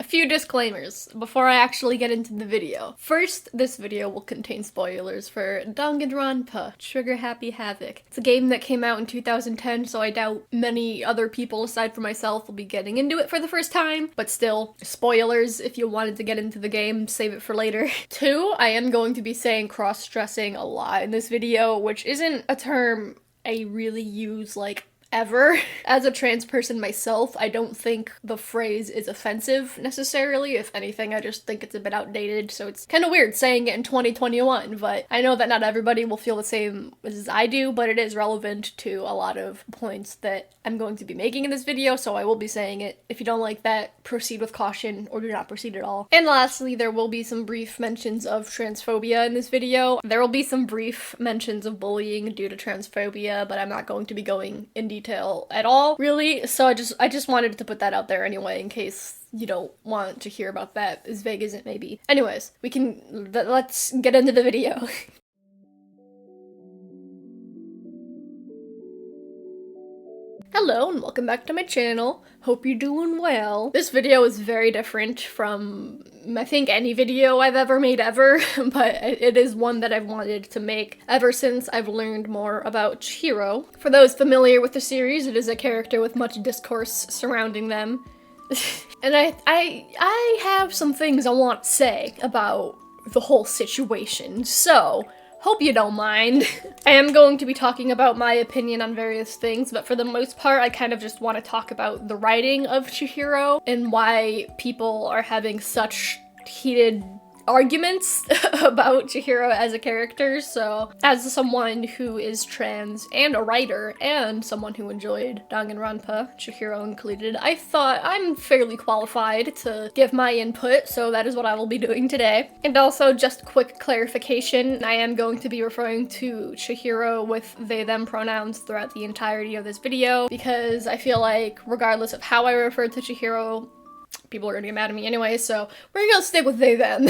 few disclaimers before I actually get into the video. First, this video will contain spoilers for Danganronpa Trigger Happy Havoc. It's a game that came out in 2010, so I doubt many other people aside from myself will be getting into it for the first time, but still, spoilers if you wanted to get into the game, save it for later. Two, I am going to be saying cross-dressing a lot in this video, which isn't a term I really use, like, ever. As a trans person myself, I don't think the phrase is offensive necessarily. If anything, I just think it's a bit outdated, so it's kind of weird saying it in 2021, but I know that not everybody will feel the same as I do, but it is relevant to a lot of points that I'm going to be making in this video, so I will be saying it. If you don't like that, proceed with caution or do not proceed at all. And lastly, there will be some brief mentions of transphobia in this video. There will be some brief mentions of bullying due to transphobia, but I'm not going to be going in detail at all, really, so I just wanted to put that out there anyway, in case you don't want to hear about that, as vague as it may be. Anyways, let's get into the video. Hello and welcome back to my channel. Hope you're doing well. This video is very different from, I think, any video I've ever made ever, but it is one that I've wanted to make ever since I've learned more about Chihiro. For those familiar with the series, it is a character with much discourse surrounding them. And I have some things I want to say about the whole situation, so hope you don't mind. I am going to be talking about my opinion on various things, but for the most part, I kind of just want to talk about the writing of Chihiro and why people are having such heated arguments about Chihiro as a character. So, as someone who is trans and a writer and someone who enjoyed Danganronpa, Chihiro included, I thought I'm fairly qualified to give my input, so that is what I will be doing today. And also, just quick clarification, I am going to be referring to Chihiro with they/them pronouns throughout the entirety of this video, because I feel like regardless of how I refer to Chihiro, people are gonna get mad at me anyway, so we're gonna stick with they, them.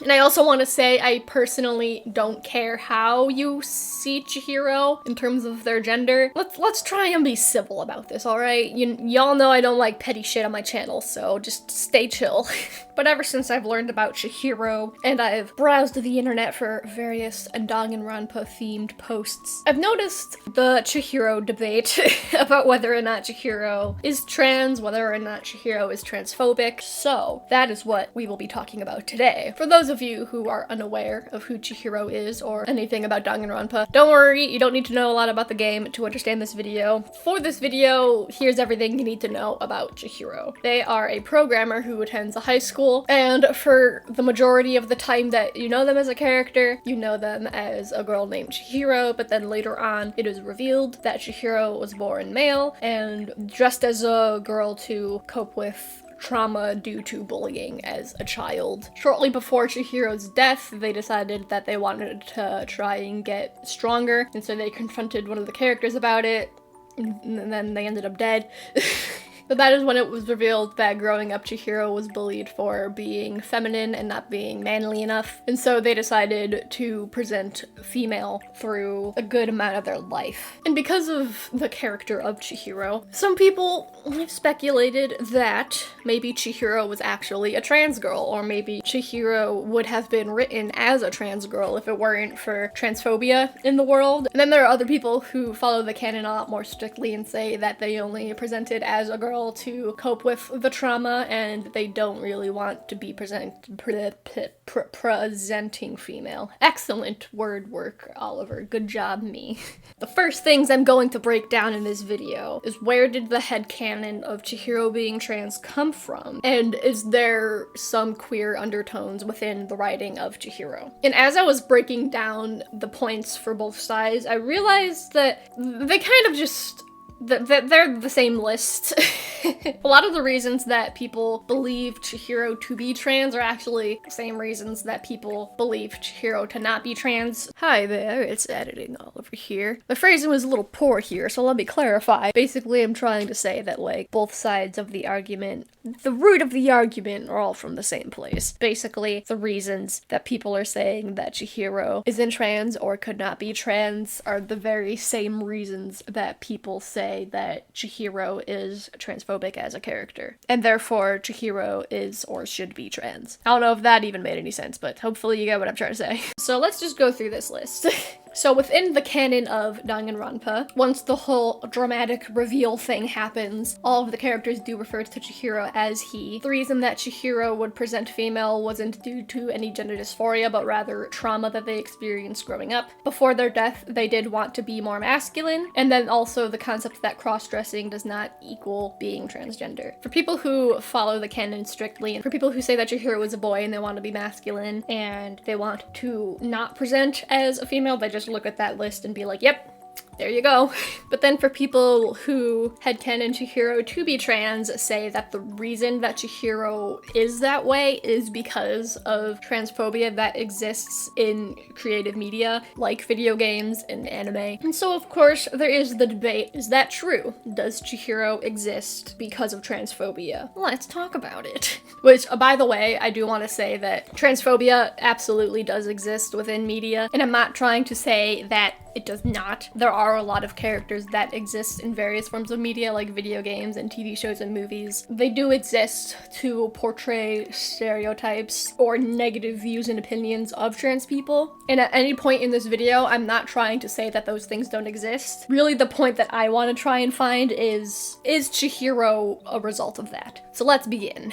And I also want to say I personally don't care how you see Chihiro in terms of their gender. Let's try and be civil about this, alright? Y'all know I don't like petty shit on my channel, so just stay chill. But ever since I've learned about Chihiro, and I've browsed the internet for various Danganronpa themed posts, I've noticed the Chihiro debate about whether or not Chihiro is trans, whether or not Chihiro is transphobic, so that is what we will be talking about today. For those of you who are unaware of who Chihiro is or anything about Danganronpa, don't worry, you don't need to know a lot about the game to understand this video. For this video, here's everything you need to know about Chihiro. They are a programmer who attends a high school, and for the majority of the time that you know them as a character, you know them as a girl named Chihiro, but then later on it is revealed that Chihiro was born male and dressed as a girl to cope with trauma due to bullying as a child. Shortly before Chihiro's death, they decided that they wanted to try and get stronger, and so they confronted one of the characters about it, and then they ended up dead. But that is when it was revealed that growing up, Chihiro was bullied for being feminine and not being manly enough. And so they decided to present female through a good amount of their life. And because of the character of Chihiro, some people have speculated that maybe Chihiro was actually a trans girl, or maybe Chihiro would have been written as a trans girl if it weren't for transphobia in the world. And then there are other people who follow the canon a lot more strictly and say that they only presented as a girl to cope with the trauma, and they don't really want to be presenting female. Excellent word work, Oliver. Good job, me. The first things I'm going to break down in this video is where did the headcanon of Chihiro being trans come from, and is there some queer undertones within the writing of Chihiro? And as I was breaking down the points for both sides, I realized that they kind of just they're the same list. A lot of the reasons that people believe Chihiro to be trans are actually the same reasons that people believe Chihiro to not be trans. Hi there, it's editing Oliver here. My phrasing was a little poor here, so let me clarify. Basically, I'm trying to say that, like, both sides of the argument, the root of the argument, are all from the same place. Basically, the reasons that people are saying that Chihiro isn't trans or could not be trans are the very same reasons that people say say that Chihiro is transphobic as a character, and therefore Chihiro is or should be trans. I don't know if that even made any sense, but hopefully you get what I'm trying to say. So let's just go through this list. So within the canon of Danganronpa, once the whole dramatic reveal thing happens, all of the characters do refer to Chihiro as he. The reason that Chihiro would present female wasn't due to any gender dysphoria, but rather trauma that they experienced growing up. Before their death, they did want to be more masculine, and then also the concept that cross-dressing does not equal being transgender. For people who follow the canon strictly, and for people who say that Chihiro is a boy and they want to be masculine, and they want to not present as a female, they just look at that list and be like, yep, there you go. But then for people who headcanon Chihiro to be trans say that the reason that Chihiro is that way is because of transphobia that exists in creative media, like video games and anime. And so of course there is the debate, is that true? Does Chihiro exist because of transphobia? Let's talk about it. Which, by the way, I do want to say that transphobia absolutely does exist within media, and I'm not trying to say that it does not. There are a lot of characters that exist in various forms of media, like video games and TV shows and movies. They do exist to portray stereotypes or negative views and opinions of trans people. And at any point in this video, I'm not trying to say that those things don't exist. Really, the point that I want to try and find is Chihiro a result of that? So let's begin.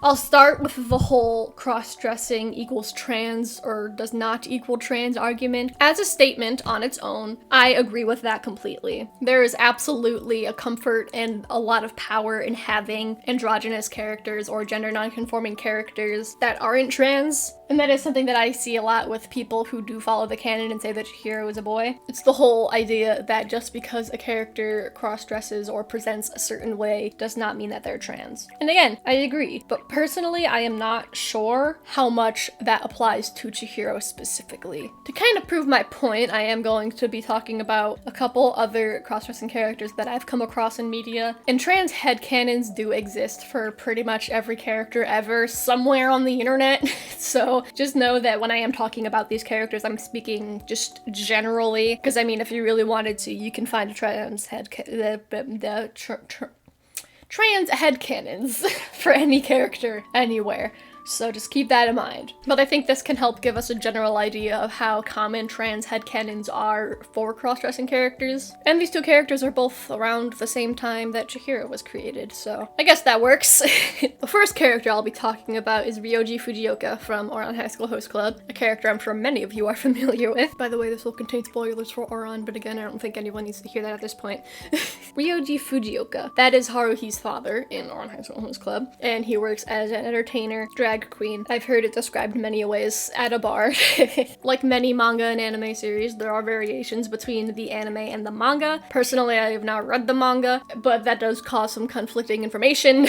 I'll start with the whole cross-dressing equals trans or does not equal trans argument. As a statement on its own, I agree with that completely. There is absolutely a comfort and a lot of power in having androgynous characters or gender non-conforming characters that aren't trans. And that is something that I see a lot with people who do follow the canon and say that Chihiro is a boy. It's the whole idea that just because a character cross-dresses or presents a certain way does not mean that they're trans. And again, I agree, but personally, I am not sure how much that applies to Chihiro specifically. To kind of prove my point, I am going to be talking about a couple other cross-dressing characters that I've come across in media. And trans headcanons do exist for pretty much every character ever somewhere on the internet. So just know that when I am talking about these characters, I'm speaking just generally. Because I mean, if you really wanted to, you can find a trans trans headcanons for any character anywhere. So just keep that in mind. But I think this can help give us a general idea of how common trans headcanons are for cross-dressing characters. And these two characters are both around the same time that Chihiro was created, so I guess that works. The first character I'll be talking about is Ryoji Fujioka from Ouran High School Host Club, a character I'm sure many of you are familiar with. By the way, this will contain spoilers for Ouran, but again, I don't think anyone needs to hear that at this point. Ryoji Fujioka. That is Haruhi's father in Ouran High School Host Club, and he works as an entertainer, drag queen. I've heard it described many ways at a bar. Like many manga and anime series, there are variations between the anime and the manga. Personally, I have not read the manga, but that does cause some conflicting information.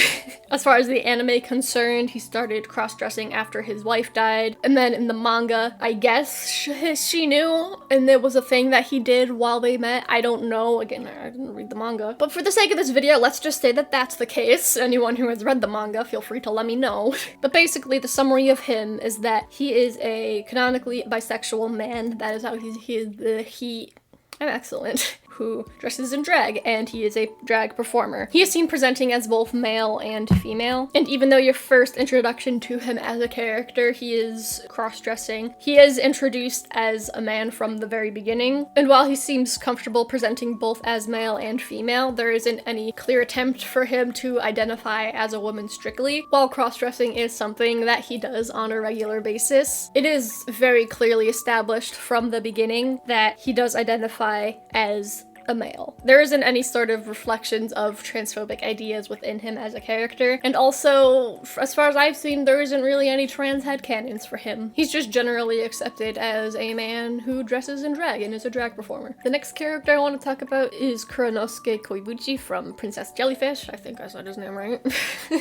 As far as the anime concerned, he started cross-dressing after his wife died, and then in the manga, I guess she knew, and it was a thing that he did while they met. I don't know. Again, I didn't read the manga. But for the sake of this video, let's just say that that's the case. Anyone who has read the manga, feel free to let me know. But basically, the summary of him is that he is a canonically bisexual man. That is how I'm excellent. Who dresses in drag, and he is a drag performer. He is seen presenting as both male and female, and even though your first introduction to him as a character, he is cross-dressing, he is introduced as a man from the very beginning, and while he seems comfortable presenting both as male and female, there isn't any clear attempt for him to identify as a woman strictly. While cross-dressing is something that he does on a regular basis, it is very clearly established from the beginning that he does identify as a male. There isn't any sort of reflections of transphobic ideas within him as a character, and also, as far as I've seen, there isn't really any trans headcanons for him. He's just generally accepted as a man who dresses in drag and is a drag performer. The next character I want to talk about is Kuranosuke Koibuchi from Princess Jellyfish. I think I said his name right. For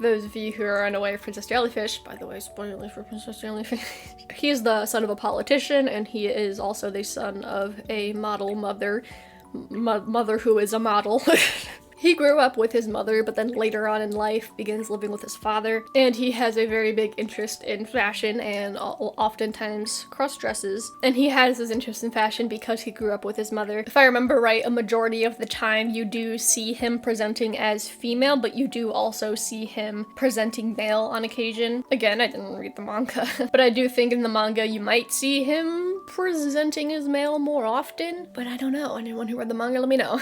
those of you who are unaware of Princess Jellyfish, by the way, spoilers for Princess Jellyfish. He is the son of a politician, and he is also the son of a model mother who is a model. He grew up with his mother, but then later on in life begins living with his father, and he has a very big interest in fashion and oftentimes cross-dresses. And he has his interest in fashion because he grew up with his mother. If I remember right, a majority of the time you do see him presenting as female, but you do also see him presenting male on occasion. Again, I didn't read the manga, but I do think in the manga you might see him presenting as male more often, but I don't know. Anyone who read the manga, let me know.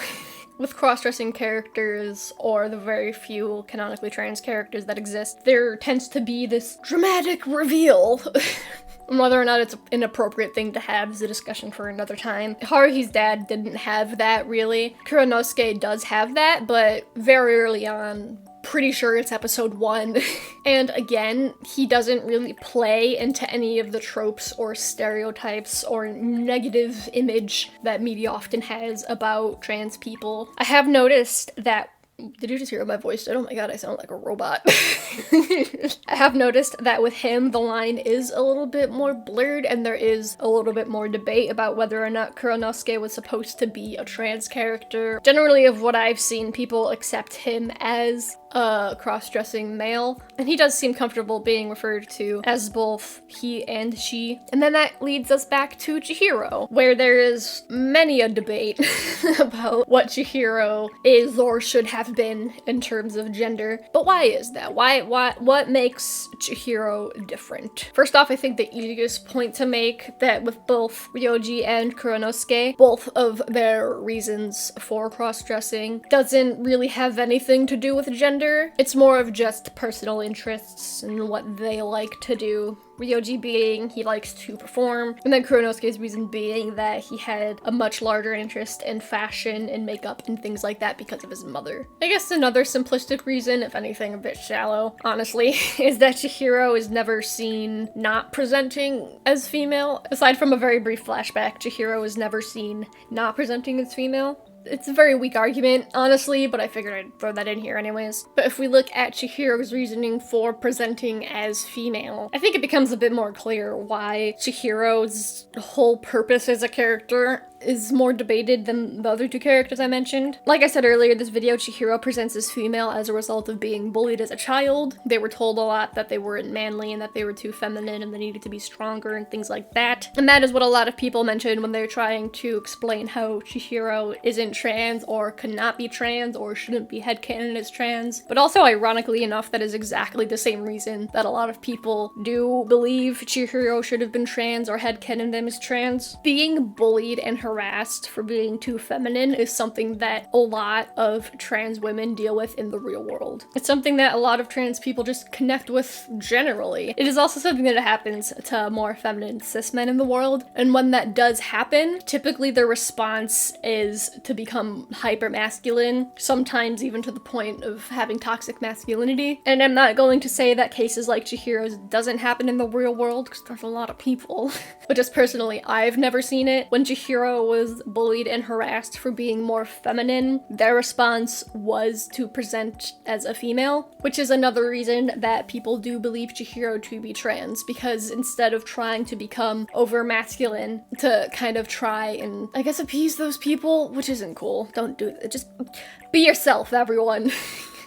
With cross-dressing characters, or the very few canonically trans characters that exist, there tends to be this dramatic reveal. And whether or not it's an appropriate thing to have is a discussion for another time. Haruhi's dad didn't have that, really. Kuranosuke does have that, but very early on. Pretty sure it's episode 1. And again, he doesn't really play into any of the tropes or stereotypes or negative image that media often has about trans people. I have noticed that. Did you just hear my voice? Oh my god, I sound like a robot. I have noticed that with him, the line is a little bit more blurred, and there is a little bit more debate about whether or not Kuranosuke was supposed to be a trans character. Generally, of what I've seen, people accept him as a cross-dressing male, and he does seem comfortable being referred to as both he and she. And then that leads us back to Chihiro, where there is many a debate about what Chihiro is or should have been in terms of gender. But why is that? What makes Chihiro different? First off, I think the easiest point to make that with both Ryoji and Kuranosuke, both of their reasons for cross-dressing doesn't really have anything to do with gender. It's more of just personal interests and what they like to do. Ryoji being he likes to perform, and then Kuranosuke's reason being that he had a much larger interest in fashion and makeup and things like that because of his mother. I guess another simplistic reason, if anything a bit shallow, honestly, is that Chihiro is never seen not presenting as female. Aside from a very brief flashback, Chihiro is never seen not presenting as female. It's a very weak argument, honestly, but I figured I'd throw that in here anyways. But if we look at Chihiro's reasoning for presenting as female, I think it becomes a bit more clear why Chihiro's whole purpose as a character is more debated than the other two characters I mentioned. Like I said earlier, this video, Chihiro presents as female as a result of being bullied as a child. They were told a lot that they weren't manly and that they were too feminine and they needed to be stronger and things like that. And that is what a lot of people mention when they're trying to explain how Chihiro isn't trans or could not be trans or shouldn't be headcanon as trans. But also, ironically enough, that is exactly the same reason that a lot of people do believe Chihiro should have been trans or headcanon them as trans. Being bullied and harassed for being too feminine is something that a lot of trans women deal with in the real world. It's something that a lot of trans people just connect with generally. It is also something that happens to more feminine cis men in the world, and when that does happen, typically their response is to become hyper-masculine, sometimes even to the point of having toxic masculinity. And I'm not going to say that cases like Chihiro's doesn't happen in the real world, because there's a lot of people. But just personally, I've never seen it. When Chihiro was bullied and harassed for being more feminine, their response was to present as a female, which is another reason that people do believe Chihiro to be trans, because instead of trying to become over masculine to kind of try and, I guess, appease those people, which isn't cool. Don't do it. Just be yourself, everyone.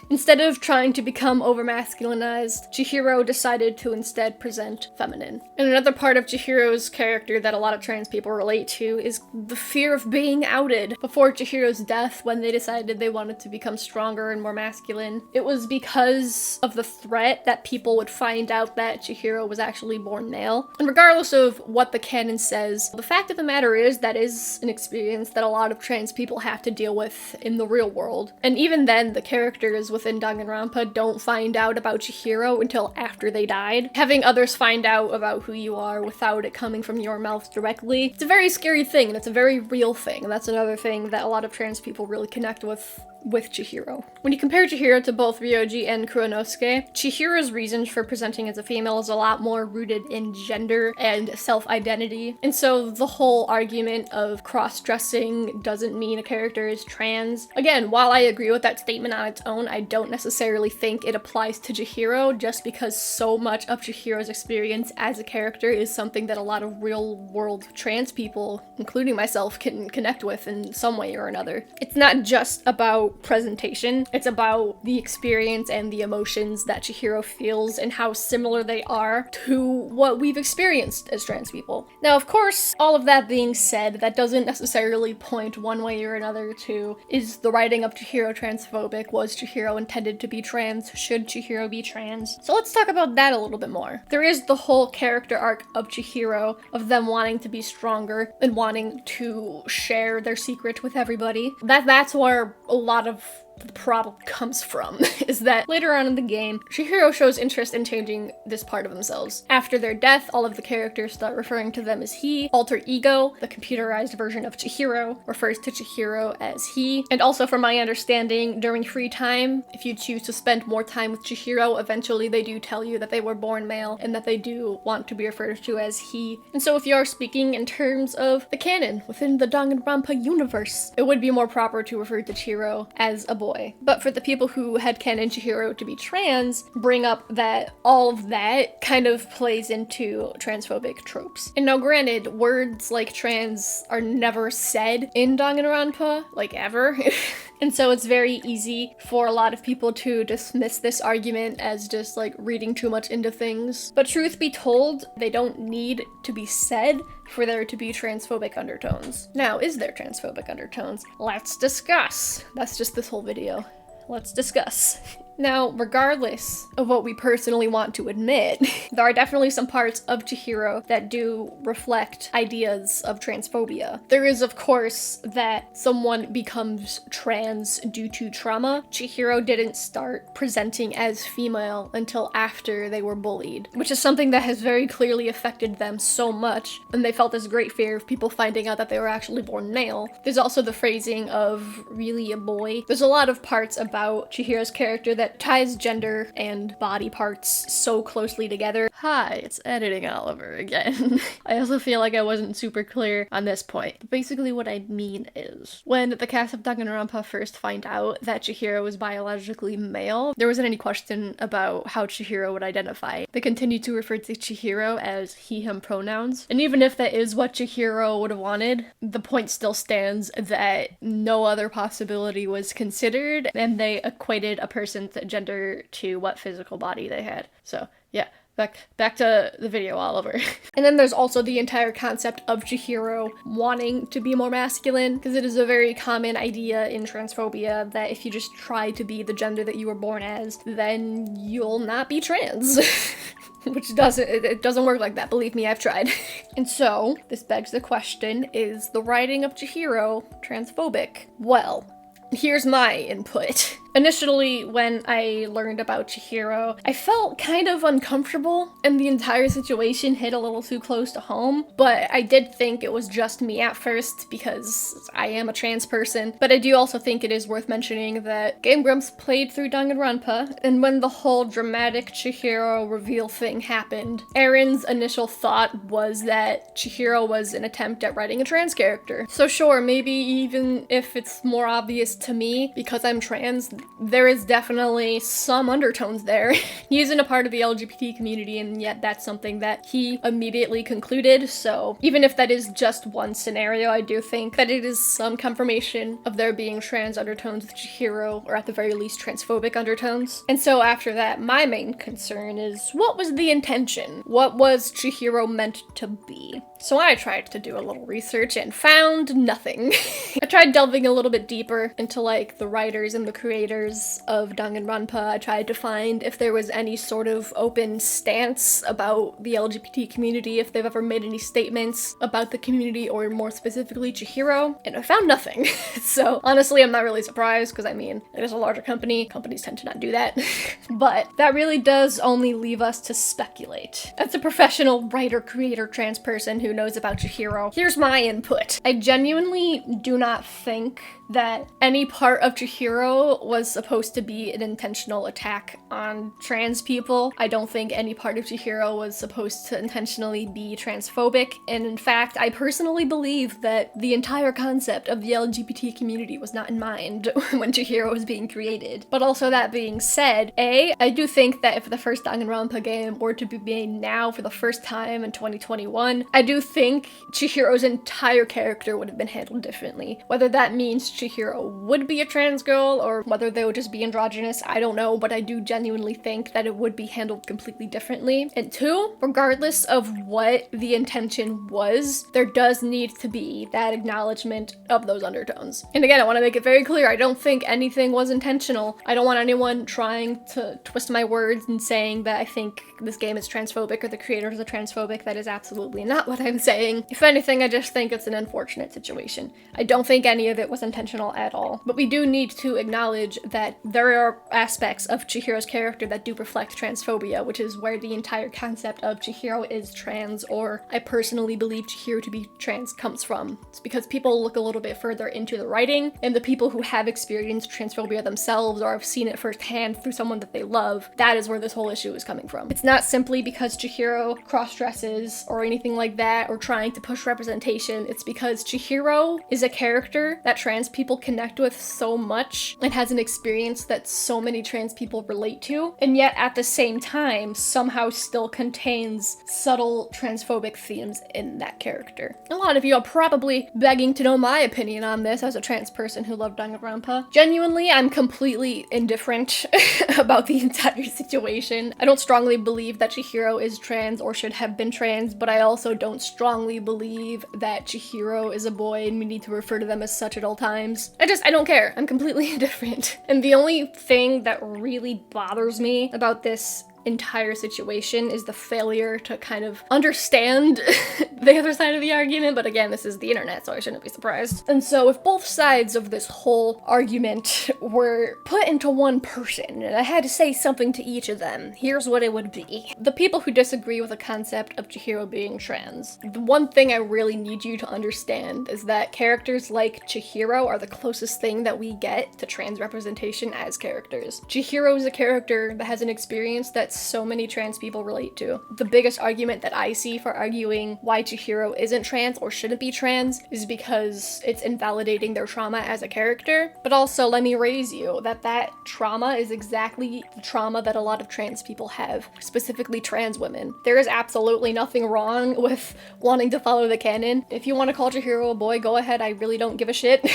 Instead of trying to become over-masculinized, Chihiro decided to instead present feminine. And another part of Chihiro's character that a lot of trans people relate to is the fear of being outed. Before Chihiro's death, when they decided they wanted to become stronger and more masculine, it was because of the threat that people would find out that Chihiro was actually born male. And regardless of what the canon says, the fact of the matter is that is an experience that a lot of trans people have to deal with in the real world. And even then, the characters within Danganronpa don't find out about Chihiro until after they died. Having others find out about who you are without it coming from your mouth directly, it's a very scary thing, and it's a very real thing, and that's another thing that a lot of trans people really connect with Chihiro. When you compare Chihiro to both Ryoji and Kuranosuke, Chihiro's reasons for presenting as a female is a lot more rooted in gender and self-identity, and so the whole argument of cross-dressing doesn't mean a character is trans. Again, while I agree with that statement on its own, I don't necessarily think it applies to Chihiro, just because so much of Chihiro's experience as a character is something that a lot of real-world trans people, including myself, can connect with in some way or another. It's not just about about presentation. It's about the experience and the emotions that Chihiro feels and how similar they are to what we've experienced as trans people. Now, of course, all of that being said, that doesn't necessarily point one way or another to, is the writing of Chihiro transphobic? Was Chihiro intended to be trans? Should Chihiro be trans? So let's talk about that a little bit more. There is the whole character arc of Chihiro, of them wanting to be stronger and wanting to share their secret with everybody. That's where a lot of the problem comes from, is that later on in the game, Chihiro shows interest in changing this part of themselves. After their death, all of the characters start referring to them as he. Alter Ego, the computerized version of Chihiro, refers to Chihiro as he. And also, from my understanding, during free time, if you choose to spend more time with Chihiro, eventually they do tell you that they were born male and that they do want to be referred to as he. And so if you are speaking in terms of the canon within the Danganronpa universe, it would be more proper to refer to Chihiro as a boy. But for the people who headcanon Chihiro to be trans, bring up that all of that kind of plays into transphobic tropes. And now granted, words like trans are never said in Danganronpa, like ever. And so it's very easy for a lot of people to dismiss this argument as just like reading too much into things. But truth be told, they don't need to be said for there to be transphobic undertones. Now, is there transphobic undertones? Let's discuss. That's just this whole video. Let's discuss. Now, regardless of what we personally want to admit, there are definitely some parts of Chihiro that do reflect ideas of transphobia. There is, of course, that someone becomes trans due to trauma. Chihiro didn't start presenting as female until after they were bullied, which is something that has very clearly affected them so much, and they felt this great fear of people finding out that they were actually born male. There's also the phrasing of really a boy. There's a lot of parts about Chihiro's character that ties gender and body parts so closely together. Hi, it's Editing Oliver again. I also feel like I wasn't super clear on this point. But basically what I mean is, when the cast of Danganronpa first find out that Chihiro is biologically male, there wasn't any question about how Chihiro would identify. They continue to refer to Chihiro as he, him pronouns. And even if that is what Chihiro would have wanted, the point still stands that no other possibility was considered, and they equated a person's gender to what physical body they had. So yeah, back to the video, Oliver. And then there's also the entire concept of Chihiro wanting to be more masculine, because it is a very common idea in transphobia that if you just try to be the gender that you were born as, then you'll not be trans. Which doesn't work like that, believe me, I've tried. And so, this begs the question, is the writing of Chihiro transphobic? Well, here's my input. Initially, when I learned about Chihiro, I felt kind of uncomfortable, and the entire situation hit a little too close to home, but I did think it was just me at first, because I am a trans person. But I do also think it is worth mentioning that Game Grumps played through Danganronpa, and when the whole dramatic Chihiro reveal thing happened, Erin's initial thought was that Chihiro was an attempt at writing a trans character. So sure, maybe even if it's more obvious to me, because I'm trans, there is definitely some undertones there. He isn't a part of the LGBT community, and yet that's something that he immediately concluded, so even if that is just one scenario, I do think that it is some confirmation of there being trans undertones with Chihiro, or at the very least transphobic undertones. And so after that, my main concern is, what was the intention? What was Chihiro meant to be? So I tried to do a little research and found nothing. I tried delving a little bit deeper into like the writers and the creators of Danganronpa. I tried to find if there was any sort of open stance about the LGBT community, if they've ever made any statements about the community, or more specifically Chihiro, and I found nothing. So honestly, I'm not really surprised, because I mean, it is a larger company. Companies tend to not do that. But that really does only leave us to speculate. As a professional writer, creator, trans person who knows about Chihiro, here's my input. I genuinely do not think that any part of Chihiro was was supposed to be an intentional attack on trans people. I don't think any part of Chihiro was supposed to intentionally be transphobic, and in fact, I personally believe that the entire concept of the LGBT community was not in mind when Chihiro was being created. But also, that being said, I do think that if the first Danganronpa game were to be made now for the first time in 2021, I do think Chihiro's entire character would have been handled differently. Whether that means Chihiro would be a trans girl or whether they would just be androgynous, I don't know, but I do genuinely think that it would be handled completely differently. And two, regardless of what the intention was, there does need to be that acknowledgement of those undertones. And again, I want to make it very clear, I don't think anything was intentional. I don't want anyone trying to twist my words and saying that I think this game is transphobic or the creators are transphobic. That is absolutely not what I'm saying. If anything, I just think it's an unfortunate situation. I don't think any of it was intentional at all. But we do need to acknowledge that there are aspects of Chihiro's character that do reflect transphobia, which is where the entire concept of Chihiro is trans, or I personally believe Chihiro to be trans, comes from. It's because people look a little bit further into the writing, and the people who have experienced transphobia themselves or have seen it firsthand through someone that they love, that is where this whole issue is coming from. It's not simply because Chihiro cross-dresses or anything like that, or trying to push representation. It's because Chihiro is a character that trans people connect with so much and has an experience that so many trans people relate to, and yet at the same time somehow still contains subtle transphobic themes in that character. A lot of you are probably begging to know my opinion on this as a trans person who loved Danganronpa. Genuinely, I'm completely indifferent about the entire situation. I don't strongly believe that Chihiro is trans or should have been trans, but I also don't strongly believe that Chihiro is a boy and we need to refer to them as such at all times. I don't care. I'm completely indifferent. And the only thing that really bothers me about this entire situation is the failure to kind of understand the other side of the argument, but again, this is the internet, so I shouldn't be surprised. And so if both sides of this whole argument were put into one person, and I had to say something to each of them, here's what it would be. The people who disagree with the concept of Chihiro being trans, the one thing I really need you to understand is that characters like Chihiro are the closest thing that we get to trans representation as characters. Chihiro is a character that has an experience that so many trans people relate to. The biggest argument that I see for arguing why Chihiro isn't trans or shouldn't be trans is because it's invalidating their trauma as a character. But also, let me raise you that trauma is exactly the trauma that a lot of trans people have, specifically trans women. There is absolutely nothing wrong with wanting to follow the canon. If you want to call Chihiro a boy, go ahead, I really don't give a shit.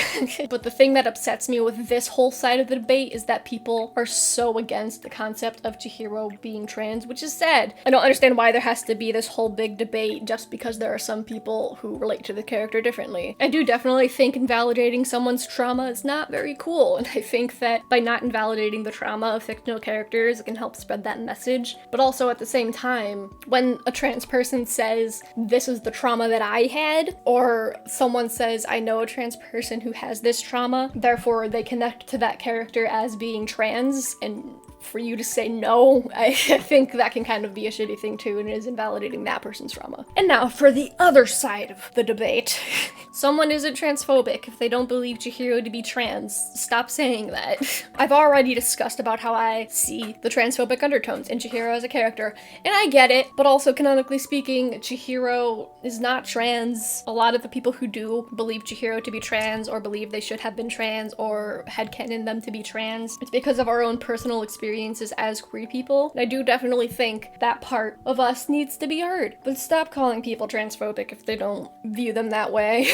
But the thing that upsets me with this whole side of the debate is that people are so against the concept of Chihiro being trans, which is sad. I don't understand why there has to be this whole big debate just because there are some people who relate to the character differently. I do definitely think invalidating someone's trauma is not very cool, and I think that by not invalidating the trauma of fictional characters, it can help spread that message. But also at the same time, when a trans person says, this is the trauma that I had, or someone says, I know a trans person who has this trauma, therefore they connect to that character as being trans, and for you to say no, I think that can kind of be a shitty thing too, and it is invalidating that person's trauma. And now for the other side of the debate. Someone isn't transphobic if they don't believe Chihiro to be trans. Stop saying that. I've already discussed about how I see the transphobic undertones in Chihiro as a character, and I get it, but also canonically speaking, Chihiro is not trans. A lot of the people who do believe Chihiro to be trans or believe they should have been trans or headcanon them to be trans, it's because of our own personal experiences as queer people. And I do definitely think that part of us needs to be heard. But stop calling people transphobic if they don't view them that way.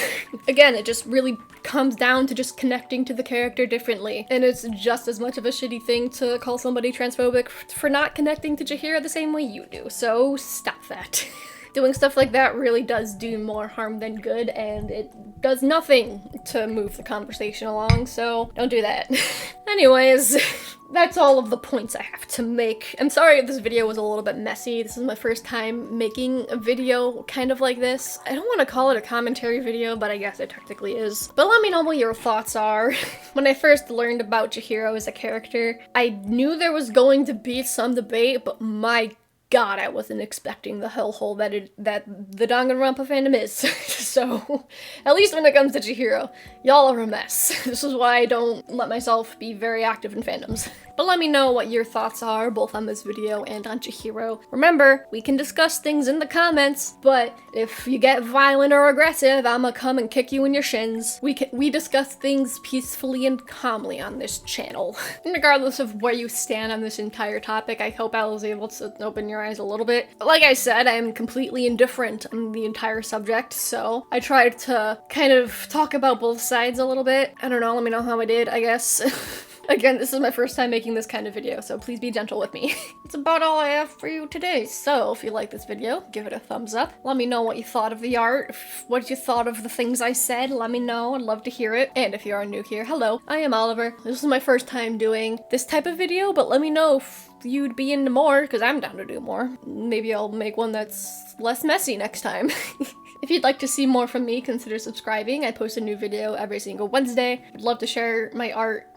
Again, it just really comes down to just connecting to the character differently. And it's just as much of a shitty thing to call somebody transphobic for not connecting to Chihiro the same way you do. So stop that. Doing stuff like that really does do more harm than good, and it does nothing to move the conversation along, so don't do that. Anyways, that's all of the points I have to make. I'm sorry if this video was a little bit messy. This is my first time making a video kind of like this. I don't want to call it a commentary video, but I guess it technically is. But let me know what your thoughts are. When I first learned about Chihiro as a character, I knew there was going to be some debate, but my God, I wasn't expecting the hellhole that the Danganronpa fandom is. So, at least when it comes to Chihiro, y'all are a mess. This is why I don't let myself be very active in fandoms. But let me know what your thoughts are, both on this video and on Chihiro. Remember, we can discuss things in the comments, but if you get violent or aggressive, I'ma come and kick you in your shins. We discuss things peacefully and calmly on this channel. Regardless of where you stand on this entire topic, I hope I was able to open your eyes a little bit. Like I said, I am completely indifferent on the entire subject, so I tried to kind of talk about both sides a little bit. I don't know, let me know how I did, I guess. Again, this is my first time making this kind of video, so please be gentle with me. That's about all I have for you today. So, if you like this video, give it a thumbs up. Let me know what you thought of the art, what you thought of the things I said. Let me know, I'd love to hear it. And if you are new here, hello, I am Oliver. This is my first time doing this type of video, but let me know if you'd be into more, because I'm down to do more. Maybe I'll make one that's less messy next time. If you'd like to see more from me, consider subscribing. I post a new video every single Wednesday. I'd love to share my art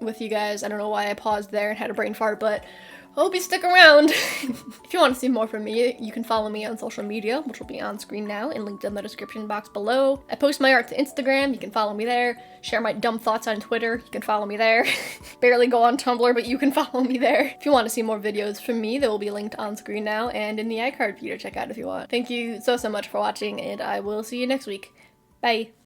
with you guys. I don't know why I paused there and had a brain fart, but I hope you stick around. If you want to see more from me, you can follow me on social media, which will be on screen now and linked in the description box below. I post my art to Instagram, you can follow me there. Share my dumb thoughts on Twitter, you can follow me there. Barely go on Tumblr, but you can follow me there. If you want to see more videos from me, they will be linked on screen now and in the iCard for you to check out if you want. Thank you so much for watching, and I will see you next week. Bye.